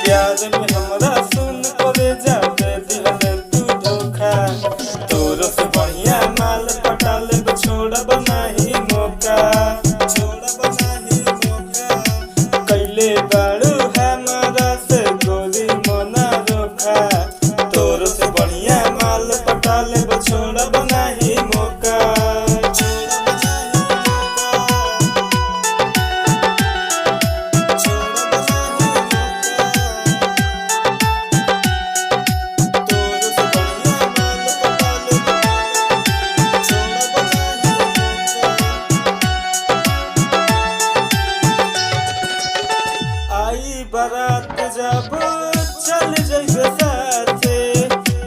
प्यार में हमरा सुन करे जाते दिहले तू धोखा। तोरो से बढ़िया माल पटा लेब छोड़ब नाही मौका, छोड़ब नाही मौका। कैले बाड़ू हमरा से गोरी मना रोका। तोरो से बढ़िया माल पटा लेब छोड़ब नाही मौका, छोड़ब नाही मौका, छोड़ब नाही मौका। तोरो से बढ़िया माल पटा लेब छोड़ब नाही मौका। आई बारात जब चल जइबे साथे,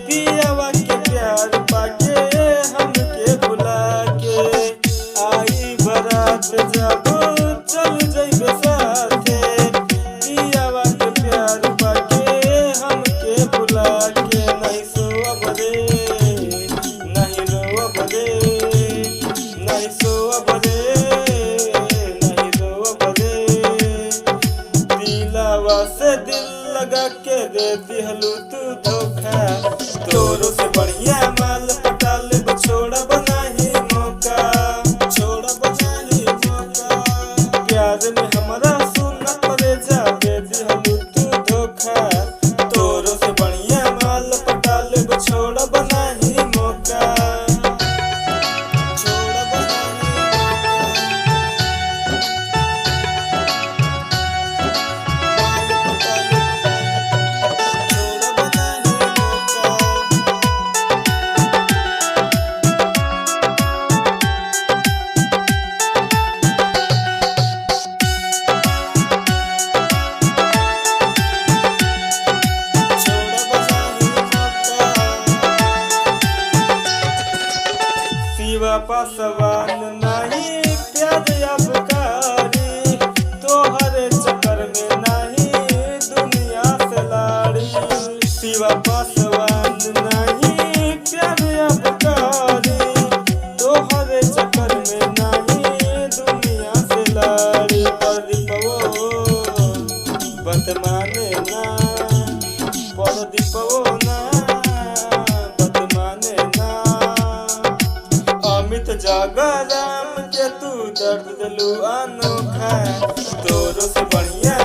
पियावा के प्यार पाके हमके भुला के। आई बारात जब चल जइबे साथे, पियावा के प्यार पाके हमके भुला के। नहीं सोअब रे, नहीं रोअब रे, नहीं सोअब रे, नहीं रोअब रे। दिलावा से दिल लगा के दे दिहलू तू धोखा। तोरो से बढ़िया माल पटा लेब छोड़ब नाही मौका, छोड़ब नाही मौका। प्यार में हमरा सुन करे जाबे दिहलू तू धोखा। तोरो से बढ़िया माल पटा लेब छोड़ब नाही मौका, छोड़ब नाही शिवा पासवान नहीं प्यार अबकारी। तोहरे चक्कर में नहीं दुनिया से लाड़ी। शिवा पासवान नहीं प्यार अबकारी। तोहरे चक्कर में नहीं दुनिया से लाड़ी। प्रदीपवो बदमाने ना, प्रदीपवो ना बदमाने ना। अमित जागराम के तू दर्द दिलू अनोखा। तोरो से बढ़िया